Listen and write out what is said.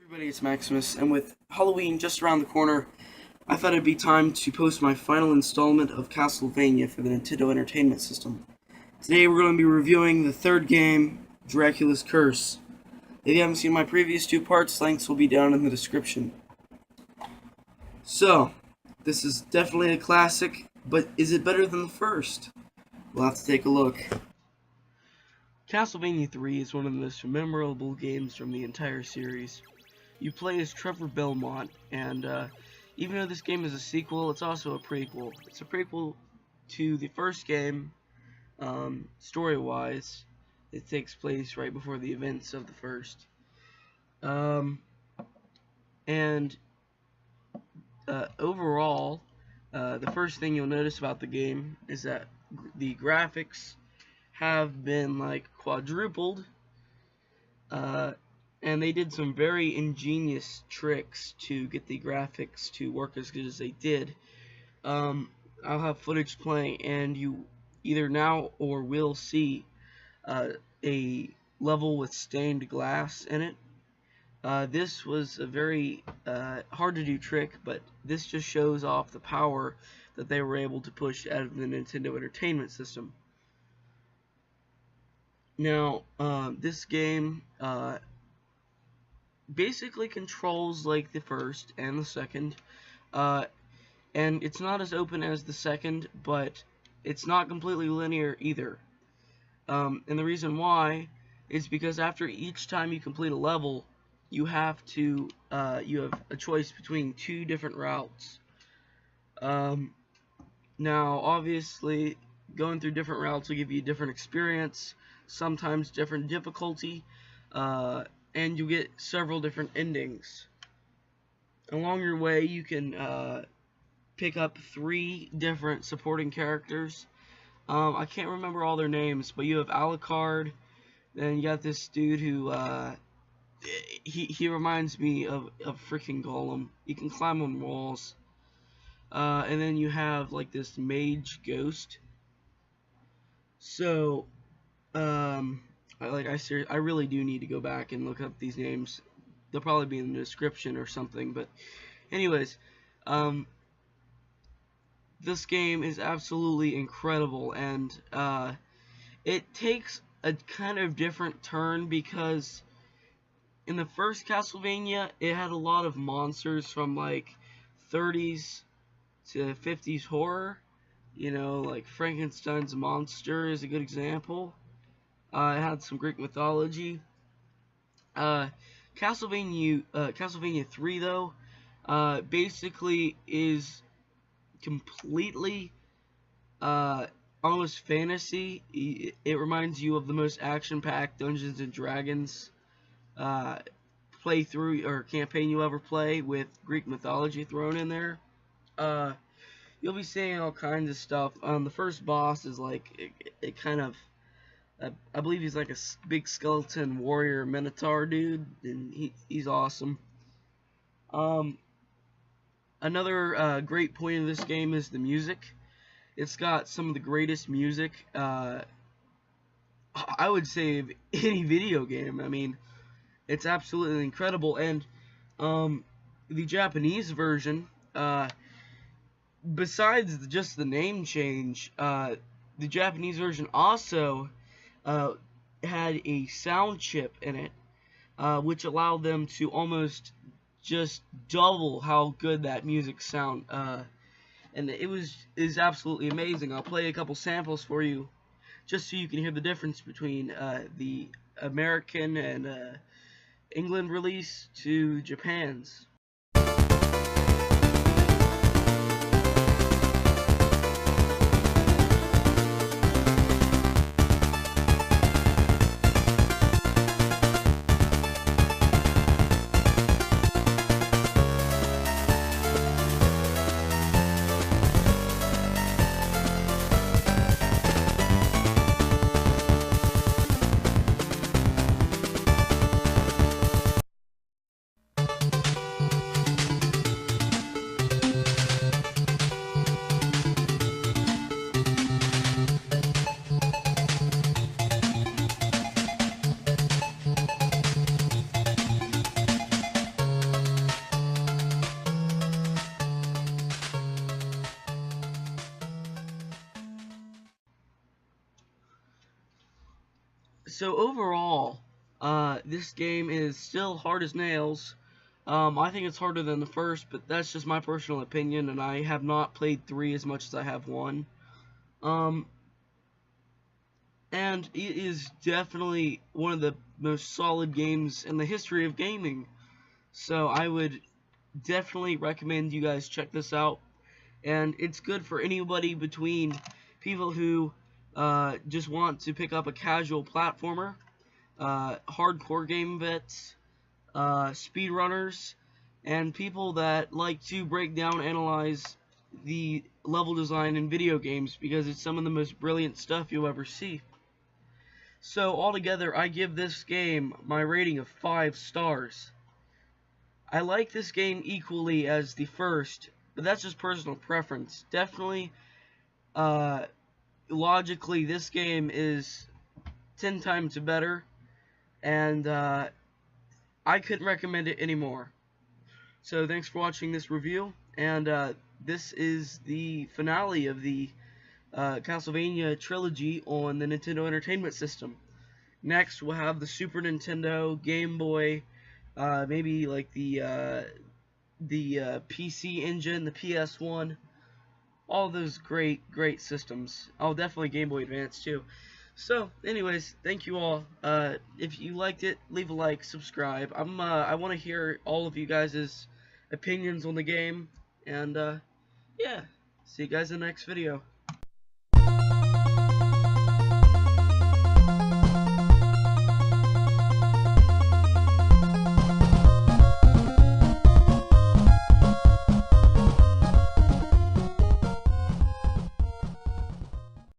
Everybody, it's Maximus, and with Halloween just around the corner, I thought it'd be time to post my final installment of Castlevania for the Nintendo Entertainment System. Today we're going to be reviewing the third game, Dracula's Curse. If you haven't seen my previous two parts, links will be down in the description. So, this is definitely a classic, but is it better than the first? We'll have to take a look. Castlevania 3 is one of the most memorable games from the entire series. You play as Trevor Belmont, and even though this game is a sequel, it's also a prequel. It's a prequel to the first game, story-wise. It takes place right before the events of the first. Overall, the first thing you'll notice about the game is that the graphics have been like quadrupled, and they did some very ingenious tricks to get the graphics to work as good as they did. I'll have footage playing, and you either now or will see a level with stained glass in it. This was a very hard to do trick, but this just shows off the power that they were able to push out of the Nintendo Entertainment System. Now, this game basically controls like the first and the second, and it's not as open as the second, but it's not completely linear either. And the reason why is because after each time you complete a level, you have a choice between two different routes. Now, obviously, going through different routes will give you a different experience, sometimes different difficulty, and you get several different endings. Along your way, you can pick up 3 different supporting characters. I can't remember all their names, but you have Alucard, then you got this dude who, he reminds me of freaking Golem. You can climb on walls. And then you have, like, this mage ghost. So, I really do need to go back and look up these names. They'll probably be in the description or something, but anyways, this game is absolutely incredible, and it takes a kind of different turn because in the first Castlevania, it had a lot of monsters from like 30s to 50s horror. You know, like Frankenstein's monster is a good example. It had some Greek mythology. Castlevania 3, though, basically is completely almost fantasy. It reminds you of the most action-packed Dungeons and Dragons playthrough or campaign you'll ever play, with Greek mythology thrown in there. You'll be seeing all kinds of stuff. The first boss is like it kind of, I believe he's like a big skeleton warrior minotaur dude, and he's awesome. Another great point of this game is the music. It's got some of the greatest music, I would say, of any video game. I mean, it's absolutely incredible. And the Japanese version, besides just the name change, the Japanese version also had a sound chip in it, which allowed them to almost just double how good that music sound. And is absolutely amazing. I'll play a couple samples for you, just so you can hear the difference between the American and England release to Japan's. So overall, this game is still hard as nails. I think it's harder than the first, but that's just my personal opinion, and I have not played 3 as much as I have 1. And it is definitely one of the most solid games in the history of gaming. So I would definitely recommend you guys check this out. And it's good for anybody between people who just want to pick up a casual platformer, hardcore game vets, speedrunners, and people that like to break down, analyze the level design in video games, because it's some of the most brilliant stuff you'll ever see. So altogether, I give this game my rating of 5 stars. I like this game equally as the first, but that's just personal preference. Definitely, logically, this game is 10 times better, and I couldn't recommend it anymore. So thanks for watching this review, and this is the finale of the Castlevania trilogy on the Nintendo Entertainment System. Next, we'll have the Super Nintendo, Game Boy, maybe like the PC Engine, the PS1, all those great systems. Oh, definitely Game Boy Advance too. So, anyways, thank you all. If you liked it, leave a like, subscribe. I want to hear all of you guys' opinions on the game, and yeah, see you guys in the next video.